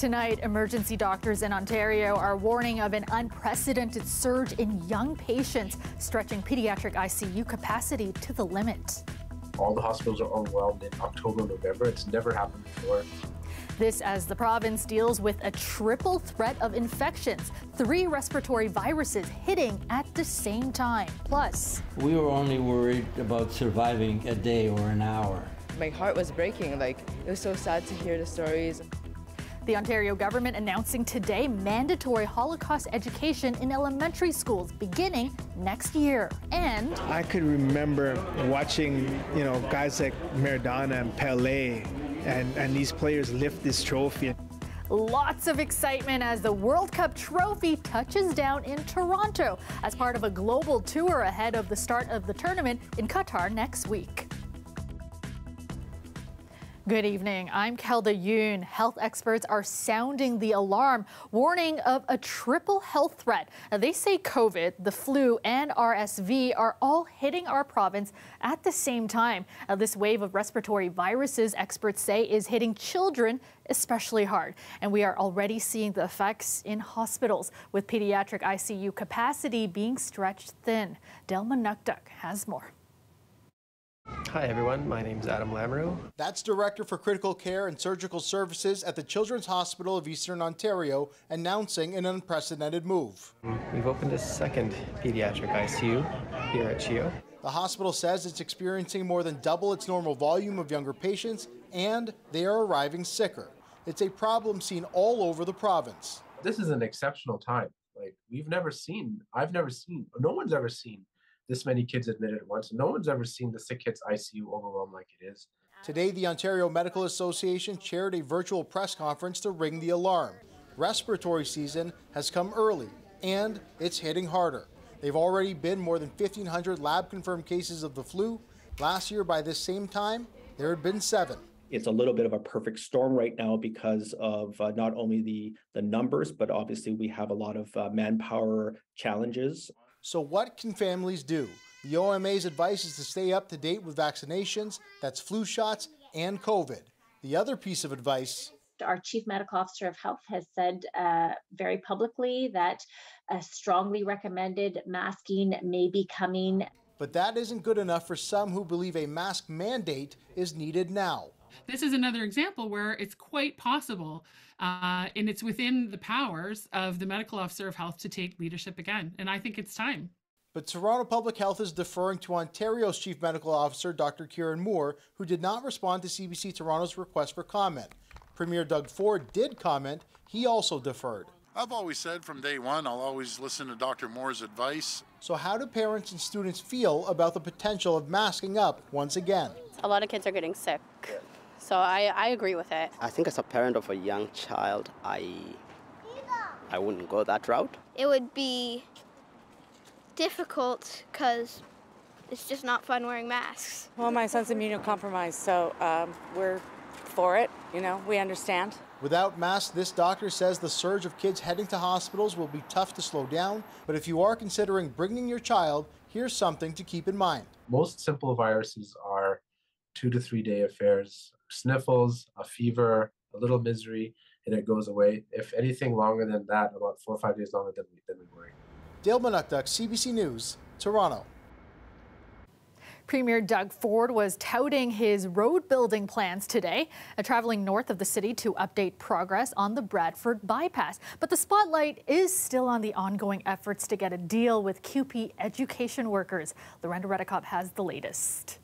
Tonight, emergency doctors in Ontario are warning of an unprecedented surge in young patients, stretching pediatric ICU capacity to the limit. All the hospitals are overwhelmed in October, November. It's never happened before. This as the province deals with a triple threat of infections, 3 respiratory viruses hitting at the same time. Plus, we were only worried about surviving a day or an hour. My heart was breaking. It was so sad to hear the stories. The Ontario government announcing today mandatory Holocaust education in elementary schools beginning next year. And I could remember watching, guys like Maradona and Pelé and these players lift this trophy. Lots of excitement as the World Cup trophy touches down in Toronto as part of a global tour ahead of the start of the tournament in Qatar next week. Good evening. I'm Kelda Yoon. Health experts are sounding the alarm, warning of a triple health threat. Now, they say COVID, the flu, and RSV are all hitting our province at the same time. This wave of respiratory viruses, experts say, is hitting children especially hard. And we are already seeing the effects in hospitals, with pediatric ICU capacity being stretched thin. Delma Nukduk has more. Hi everyone, my name is Adam Lamoureux. That's Director for Critical Care and Surgical Services at the Children's Hospital of Eastern Ontario, announcing an unprecedented move. We've opened a second pediatric ICU here at CHEO. The hospital says it's experiencing more than double its normal volume of younger patients, and they are arriving sicker. It's a problem seen all over the province. This is an exceptional time. I've never seen, no one's ever seen this many kids admitted at once. No one's ever seen the sick kids ICU overwhelmed like it is. Today, the Ontario Medical Association chaired a virtual press conference to ring the alarm. Respiratory season has come early, and it's hitting harder. They've already been more than 1,500 lab-confirmed cases of the flu. Last year, by this same time, there had been 7. It's a little bit of a perfect storm right now because of not only the numbers, but obviously we have a lot of manpower challenges. So what can families do? The OMA's advice is to stay up to date with vaccinations, that's flu shots and COVID. The other piece of advice: our Chief Medical Officer of Health has said very publicly that a strongly recommended masking may be coming. But that isn't good enough for some who believe a mask mandate is needed now. This is another example where it's quite possible and it's within the powers of the Medical Officer of Health to take leadership again. And I think it's time. But Toronto Public Health is deferring to Ontario's Chief Medical Officer, Dr. Kieran Moore, who did not respond to CBC Toronto's request for comment. Premier Doug Ford did comment. He also deferred. I've always said from day one, I'll always listen to Dr. Moore's advice. So how do parents and students feel about the potential of masking up once again? A lot of kids are getting sick. So I agree with it. I think as a parent of a young child, I wouldn't go that route. It would be difficult because it's just not fun wearing masks. Well, my son's immunocompromised, so we're for it, we understand. Without masks, this doctor says the surge of kids heading to hospitals will be tough to slow down. But if you are considering bringing your child, here's something to keep in mind. Most simple viruses are 2 to 3 day affairs. Sniffles, a fever, a little misery, and it goes away. If anything longer than that, about 4 or 5 days longer, then we worry. Dale Manukduk, CBC News, Toronto. Premier Doug Ford was touting his road building plans today, traveling north of the city to update progress on the Bradford bypass. But the spotlight is still on the ongoing efforts to get a deal with QP education workers. Lorenda Redekop has the latest.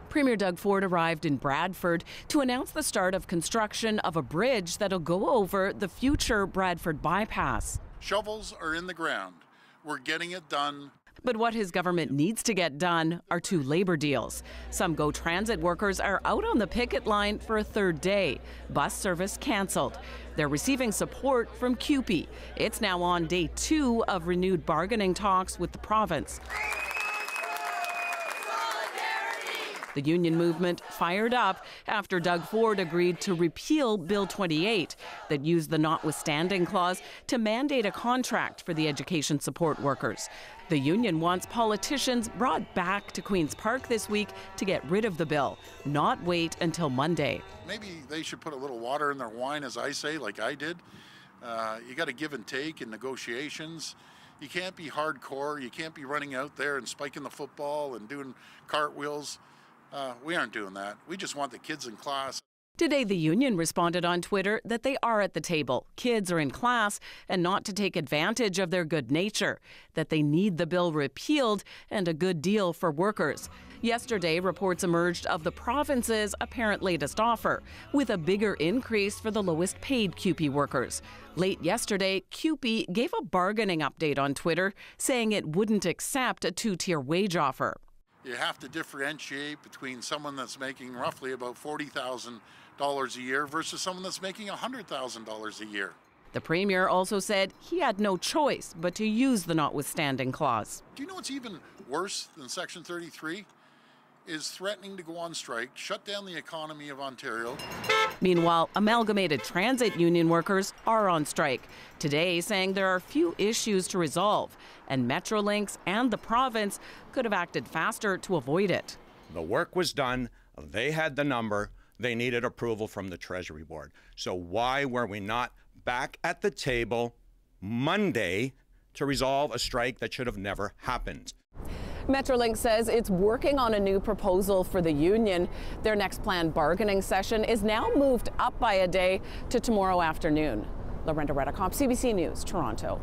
Premier Doug Ford arrived in Bradford to announce the start of construction of a bridge that'll go over the future Bradford bypass. Shovels are in the ground. We're getting it done. But what his government needs to get done are 2 labor deals. Some GO Transit workers are out on the picket line for a 3rd day. Bus service canceled. They're receiving support from QP. It's now on day 2 of renewed bargaining talks with the province. The union movement fired up after Doug Ford agreed to repeal Bill 28 that used the notwithstanding clause to mandate a contract for the education support workers. The union wants politicians brought back to Queen's Park this week to get rid of the bill, not wait until Monday. Maybe they should put a little water in their wine, as I say, like I did. You got to give and take in negotiations. You can't be hardcore. You can't be running out there and spiking the football and doing cartwheels. We aren't doing that. We just want the kids in class. Today, the union responded on Twitter that they are at the table, kids are in class, and not to take advantage of their good nature, that they need the bill repealed and a good deal for workers. Yesterday, reports emerged of the province's apparent latest offer, with a bigger increase for the lowest paid CUPE workers. Late yesterday, CUPE gave a bargaining update on Twitter, saying it wouldn't accept a two-tier wage offer. You have to differentiate between someone that's making roughly about $40,000 a year versus someone that's making $100,000 a year. The Premier also said he had no choice but to use the notwithstanding clause. Do you know what's even worse than Section 33? Is threatening to go on strike, shut down the economy of Ontario. Meanwhile, Amalgamated Transit Union workers are on strike today, saying there are few issues to resolve, and Metrolinx and the province could have acted faster to avoid it. The work was done, they had the number, they needed approval from the Treasury Board. So why were we not back at the table Monday to resolve a strike that should have never happened? Metrolinx says it's working on a new proposal for the union. Their next planned bargaining session is now moved up by a day to tomorrow afternoon. Lorenda Redicomp, CBC News, Toronto.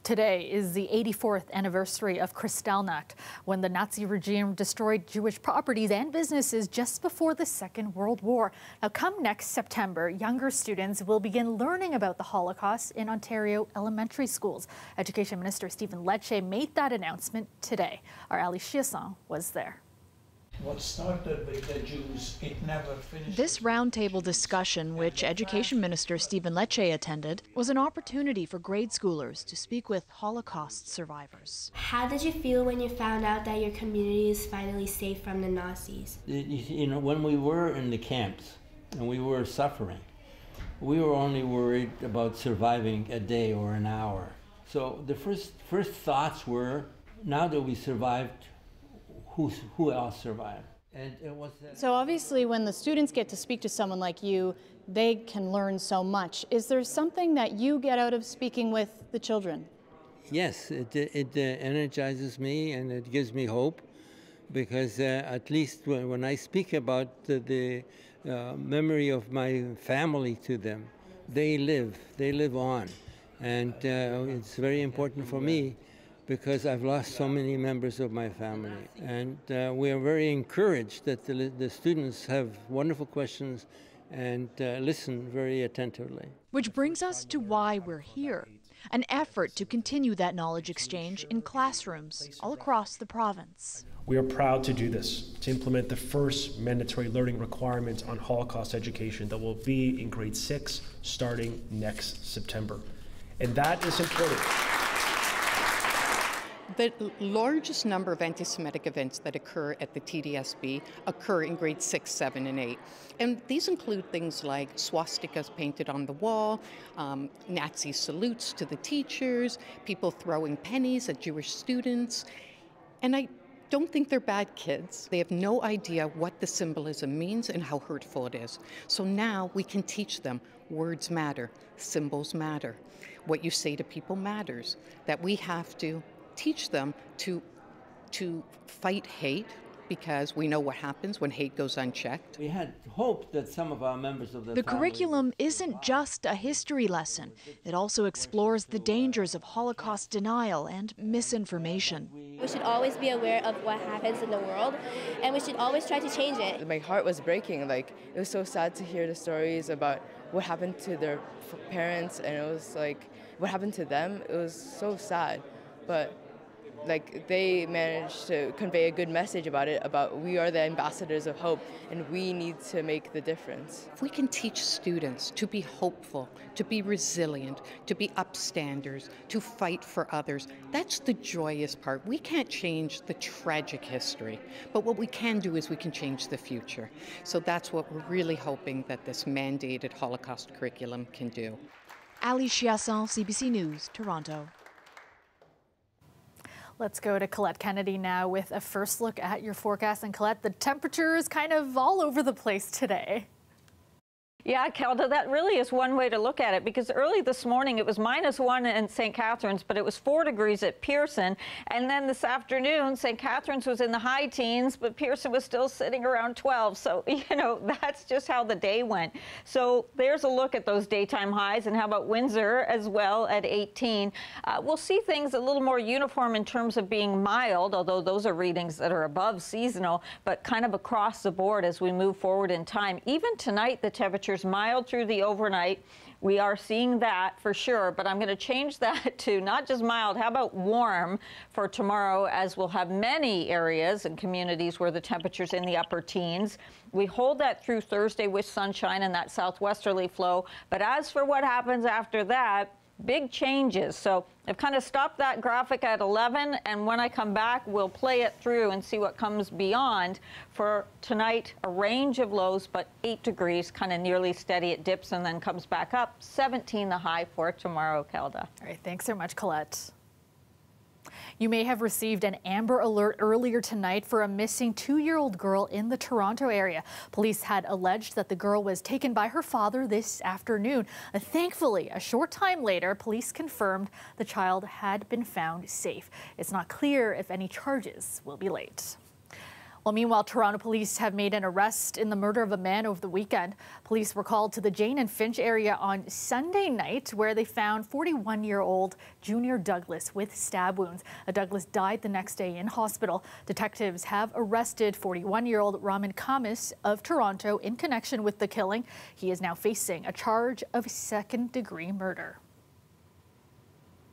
Today is the 84th anniversary of Kristallnacht, when the Nazi regime destroyed Jewish properties and businesses just before the Second World War. Now, come next September, younger students will begin learning about the Holocaust in Ontario elementary schools. Education Minister Stephen Lecce made that announcement today. Our Ali Chiasson was there. What started with the Jews, it never finished. This roundtable discussion, which Education Minister Stephen Lecce attended, was an opportunity for grade schoolers to speak with Holocaust survivors. How did you feel when you found out that your community is finally safe from the Nazis? You know, when we were in the camps and we were suffering, we were only worried about surviving a day or an hour. So the first thoughts were, now that we survived, who else survived? And it was So obviously when the students get to speak to someone like you, they can learn so much. Is there something that you get out of speaking with the children? Yes, it energizes me and it gives me hope, because at least when I speak about the memory of my family to them, they live on. And it's very important for me, because I've lost so many members of my family. And we are very encouraged that the students have wonderful questions and listen very attentively. Which brings us to why we're here. An effort to continue that knowledge exchange in classrooms all across the province. We are proud to do this, to implement the first mandatory learning requirement on Holocaust education that will be in grade 6 starting next September. And that is important. The largest number of anti-Semitic events that occur at the TDSB occur in grades 6, 7, and 8. And these include things like swastikas painted on the wall, Nazi salutes to the teachers, people throwing pennies at Jewish students. And I don't think they're bad kids. They have no idea what the symbolism means and how hurtful it is. So now we can teach them words matter, symbols matter. What you say to people matters, that we have to teach them to fight hate, because we know what happens when hate goes unchecked. We had hoped that some of our members of The curriculum isn't just a history lesson. It also explores the dangers of Holocaust denial and misinformation. We should always be aware of what happens in the world, and we should always try to change it. My heart was breaking. Like, it was so sad to hear the stories about what happened to their parents, and it was like what happened to them. It was so sad, but like they managed to convey a good message about it, about we are the ambassadors of hope and we need to make the difference. If we can teach students to be hopeful, to be resilient, to be upstanders, to fight for others, that's the joyous part. We can't change the tragic history, but what we can do is we can change the future. So that's what we're really hoping that this mandated Holocaust curriculum can do. Ali Chiasson, CBC News, Toronto. Let's go to Colette Kennedy now with a first look at your forecast. And Colette, the temperature is kind of all over the place today. Yeah, Kelda, that really is one way to look at it, because early this morning it was -1 in St. Catharines, but it was 4 degrees at Pearson. And then this afternoon, St. Catharines was in the high teens, but Pearson was still sitting around 12. So, you know, that's just how the day went. So there's a look at those daytime highs. And how about Windsor as well at 18? We'll see things a little more uniform in terms of being mild, although those are readings that are above seasonal, but kind of across the board as we move forward in time. Even tonight, the temperature mild through the overnight. We are seeing that for sure, but I'm going to change that to not just mild. How about warm for tomorrow, as we'll have many areas and communities where the temperature's in the upper teens. We hold that through Thursday with sunshine and that southwesterly flow. But as for what happens after that, big changes. So I've kind of stopped that graphic at 11, and when I come back, we'll play it through and see what comes beyond. For tonight, a range of lows, but 8 degrees, kind of nearly steady. It dips and then comes back up. 17 the high for tomorrow, Kelda. All right, thanks so much, Colette. You may have received an Amber Alert earlier tonight for a missing 2-year-old girl in the Toronto area. Police had alleged that the girl was taken by her father this afternoon. Thankfully, a short time later, police confirmed the child had been found safe. It's not clear if any charges will be laid. Well, meanwhile, Toronto police have made an arrest in the murder of a man over the weekend. Police were called to the Jane and Finch area on Sunday night, where they found 41-year-old Junior Douglas with stab wounds. Douglas died the next day in hospital. Detectives have arrested 41-year-old Raman Kamis of Toronto in connection with the killing. He is now facing a charge of second-degree murder.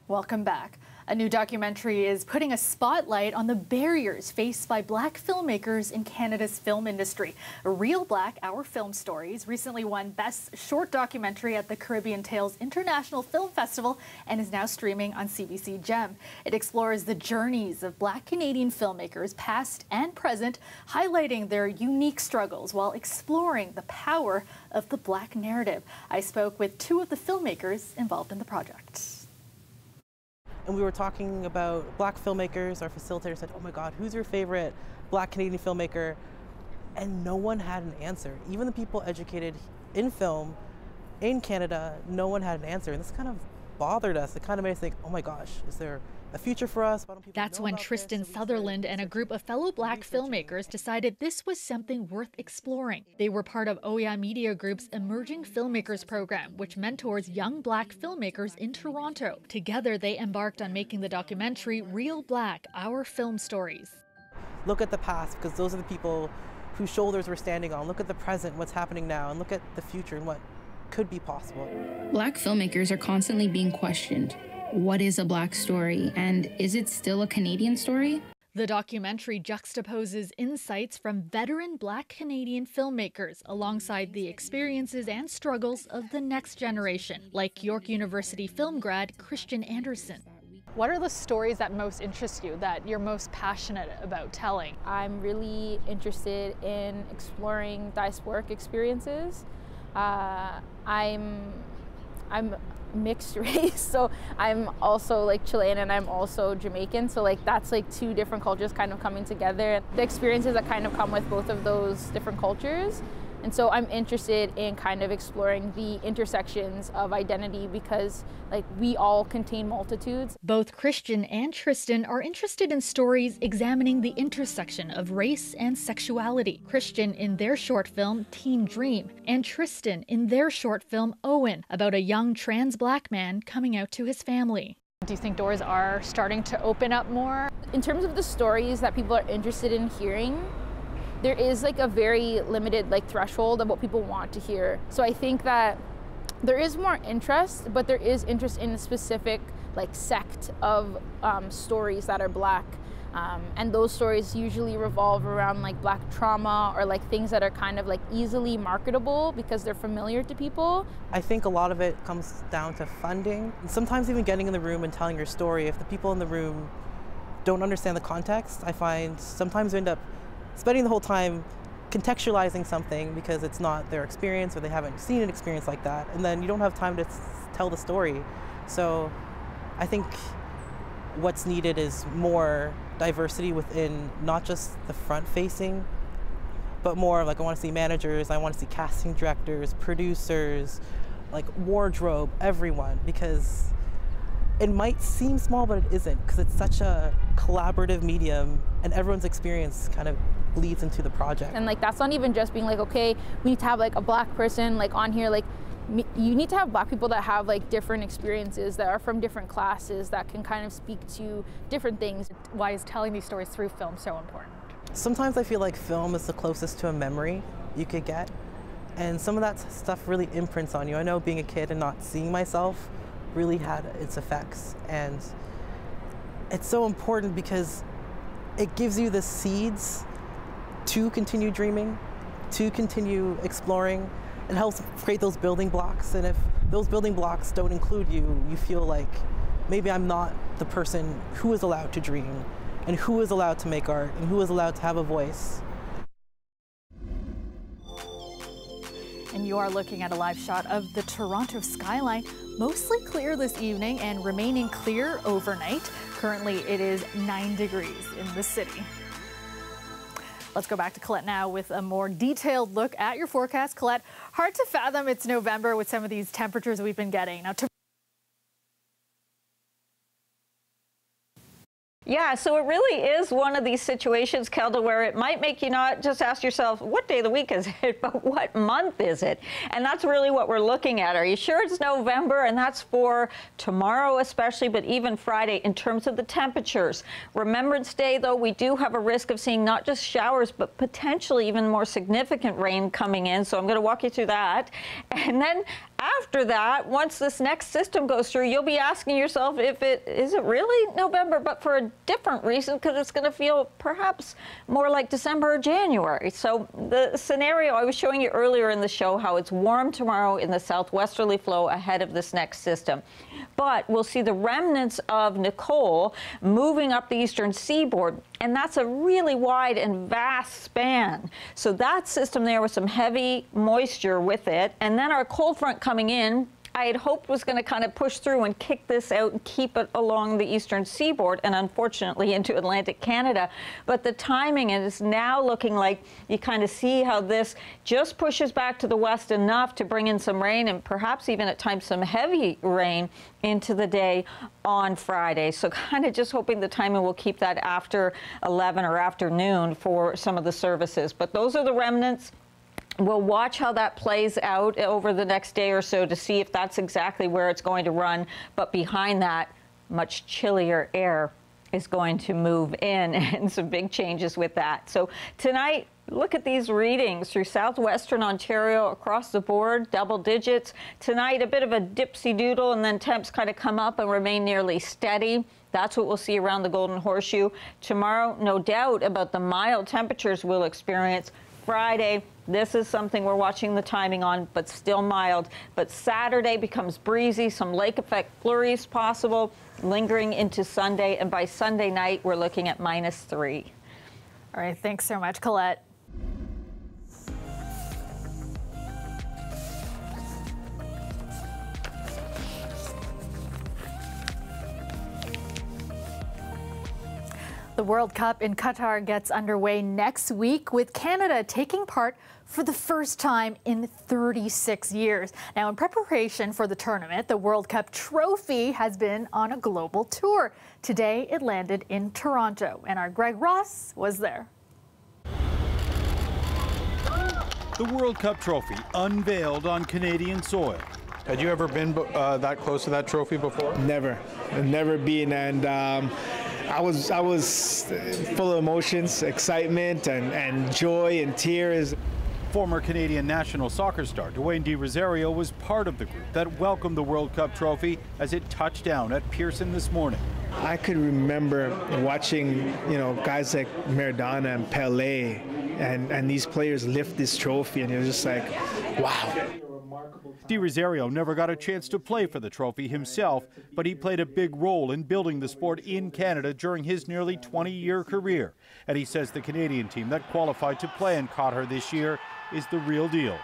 Welcome back. A new documentary is putting a spotlight on the barriers faced by Black filmmakers in Canada's film industry. Real Black, Our Film Stories recently won Best Short Documentary at the Caribbean Tales International Film Festival and is now streaming on CBC Gem. It explores the journeys of Black Canadian filmmakers, past and present, highlighting their unique struggles while exploring the power of the Black narrative. I spoke with 2 of the filmmakers involved in the project. And we were talking about Black filmmakers. Our facilitator said, "Oh my God, who's your favorite Black Canadian filmmaker?" And no one had an answer. Even the people educated in film in Canada, no one had an answer. And this kind of bothered us. It kind of made us think, oh my gosh, is there a future for us? That's when Tristan Sutherland and a group of fellow Black filmmakers decided this was something worth exploring. They were part of Oya Media Group's Emerging Filmmakers program, which mentors young Black filmmakers in Toronto. Together, they embarked on making the documentary Real Black, Our Film Stories. Look at the past, because those are the people whose shoulders we're standing on. Look at the present, what's happening now, and look at the future and what could be possible. Black filmmakers are constantly being questioned. What is a Black story, and is it still a Canadian story? The documentary juxtaposes insights from veteran Black Canadian filmmakers alongside the experiences and struggles of the next generation, like York University film grad Christian Anderson. What are the stories that most interest you, that you're most passionate about telling? I'm really interested in exploring diasporic experiences. I'm mixed race, so I'm also like Chilean and I'm also Jamaican, so like that's like 2 different cultures kind of coming together. The experiences that kind of come with both of those different cultures. And so I'm interested in kind of exploring the intersections of identity, because like we all contain multitudes. Both Christian and Tristan are interested in stories examining the intersection of race and sexuality. Christian in their short film Teen Dream, and Tristan in their short film Owen, about a young trans Black man coming out to his family. Do you think doors are starting to open up more? In terms of the stories that people are interested in hearing, there is like a very limited like threshold of what people want to hear. So I think that there is more interest, but there is interest in a specific like sect of stories that are Black. And those stories usually revolve around like Black trauma or like things that are kind of like easily marketable because they're familiar to people. I think a lot of it comes down to funding. And sometimes even getting in the room and telling your story, if the people in the room don't understand the context, I find sometimes you end up spending the whole time contextualizing something because it's not their experience or they haven't seen an experience like that. And then you don't have time to tell the story. So I think what's needed is more diversity within not just the front facing, but more like I want to see managers, I want to see casting directors, producers, like wardrobe, everyone, because it might seem small, but it isn't, because it's such a collaborative medium and everyone's experience kind of bleeds into the project. And like that's not even just being like, okay, we need to have like a Black person like on here, like you need to have Black people that have like different experiences, that are from different classes, that can kind of speak to different things. Why is telling these stories through film so important? Sometimes I feel like film is the closest to a memory you could get, and some of that stuff really imprints on you. I know being a kid and not seeing myself really had its effects, and it's so important because it gives you the seeds to continue dreaming, to continue exploring. It helps create those building blocks, and if those building blocks don't include you, you feel like maybe I'm not the person who is allowed to dream and who is allowed to make art and who is allowed to have a voice. And you are looking at a live shot of the Toronto skyline, mostly clear this evening and remaining clear overnight. Currently it is 9 degrees in the city. Let's go back to Colette now with a more detailed look at your forecast. Colette, hard to fathom it's November with some of these temperatures we've been getting. Now, Yeah, so it really is one of these situations, Kelda, where it might make you not just ask yourself, what day of the week is it, but what month is it? And that's really what we're looking at. Are you sure it's November? And that's for tomorrow especially, but even Friday in terms of the temperatures. Remembrance Day, though, we do have a risk of seeing not just showers, but potentially even more significant rain coming in. So I'm going to walk you through that. And then after that, once this next system goes through, you'll be asking yourself if is it really November, but for a different reason, because it's going to feel perhaps more like December or January. So the scenario I was showing you earlier in the show, how it's warm tomorrow in the southwesterly flow ahead of this next system. But we'll see the remnants of Nicole moving up the eastern seaboard, and that's a really wide and vast span. So that system there with some heavy moisture with it, and then our cold front coming in, I had hoped was going to kind of push through and kick this out and keep it along the eastern seaboard and unfortunately into Atlantic Canada. But the timing is now looking like you kind of see how this just pushes back to the west enough to bring in some rain and perhaps even at times some heavy rain into the day on Friday. So kind of just hoping the timing will keep that after 11 or afternoon for some of the services. But those are the remnants. We'll watch how that plays out over the next day or so to see if that's exactly where it's going to run. But behind that, much chillier air is going to move in and some big changes with that. So tonight, look at these readings through southwestern Ontario across the board, double digits. Tonight, a bit of a dipsy doodle, and then temps kind of come up and remain nearly steady. That's what we'll see around the Golden Horseshoe. Tomorrow, no doubt about the mild temperatures we'll experience. Friday, this is something we're watching the timing on, but still mild. But Saturday becomes breezy, some lake effect flurries possible, lingering into Sunday. And by Sunday night, we're looking at -3. All right, thanks so much, Colette. The World Cup in Qatar gets underway next week, with Canada taking part for the first time in 36 years. Now, in preparation for the tournament, the World Cup trophy has been on a global tour. Today, it landed in Toronto, and our Greg Ross was there. The World Cup trophy unveiled on Canadian soil. Had you ever been that close to that trophy before? Never, never been, and I was full of emotions, excitement, and joy and tears. Former Canadian national soccer star Dwayne De Rosario was part of the group that welcomed the World Cup trophy as it touched down at Pearson this morning. I could remember watching, guys like Maradona and Pelé and these players lift this trophy, and it was just like, wow. De Rosario never got a chance to play for the trophy himself, but he played a big role in building the sport in Canada during his nearly 20-year career. And he says the Canadian team that qualified to play in Qatar this year is the real deal.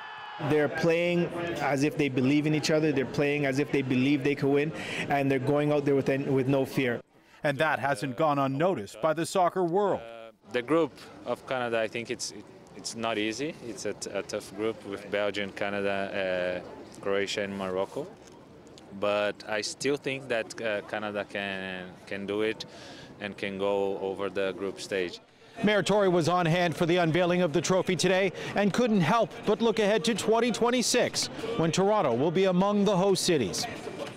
They're playing as if they believe in each other. They're playing as if they believe they can win, and they're going out there with no fear. And that hasn't gone unnoticed by the soccer world. The group of Canada, I think it's not easy. It's a tough group with Belgium, Canada, Croatia, and Morocco. But I still think that Canada can do it and can go over the group stage. Mayor Tory was on hand for the unveiling of the trophy today and couldn't help but look ahead to 2026, when Toronto will be among the host cities.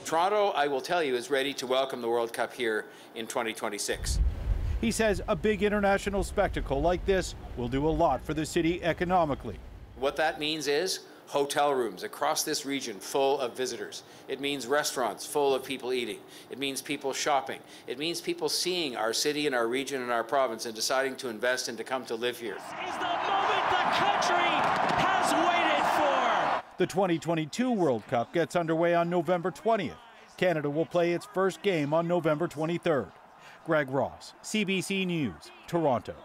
Toronto, I will tell you, is ready to welcome the World Cup here in 2026. He says a big international spectacle like this will do a lot for the city economically. What that means is hotel rooms across this region full of visitors. It means restaurants full of people eating. It means people shopping. It means people seeing our city and our region and our province and deciding to invest and to come to live here. This is the moment the country has waited for. The 2022 World Cup gets underway on November 20th. Canada will play its first game on November 23rd. Greg Ross, CBC News, Toronto.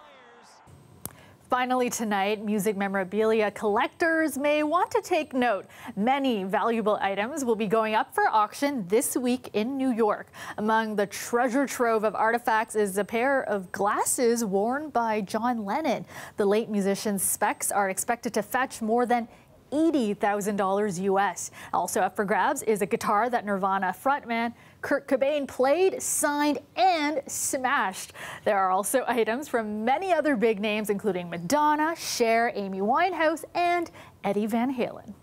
Finally tonight, music memorabilia collectors may want to take note. Many valuable items will be going up for auction this week in New York. Among the treasure trove of artifacts is a pair of glasses worn by John Lennon. The late musician's specs are expected to fetch more than $80,000 US. Also up for grabs is a guitar that Nirvana frontman Kurt Cobain played, signed, and smashed. There are also items from many other big names, including Madonna, Cher, Amy Winehouse, and Eddie Van Halen.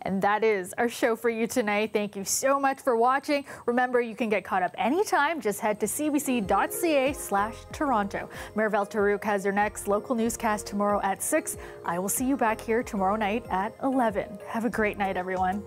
And that is our show for you tonight. Thank you so much for watching. Remember, you can get caught up anytime. Just head to cbc.ca/Toronto. Marivelle Tarouk has your next local newscast tomorrow at 6. I will see you back here tomorrow night at 11. Have a great night, everyone.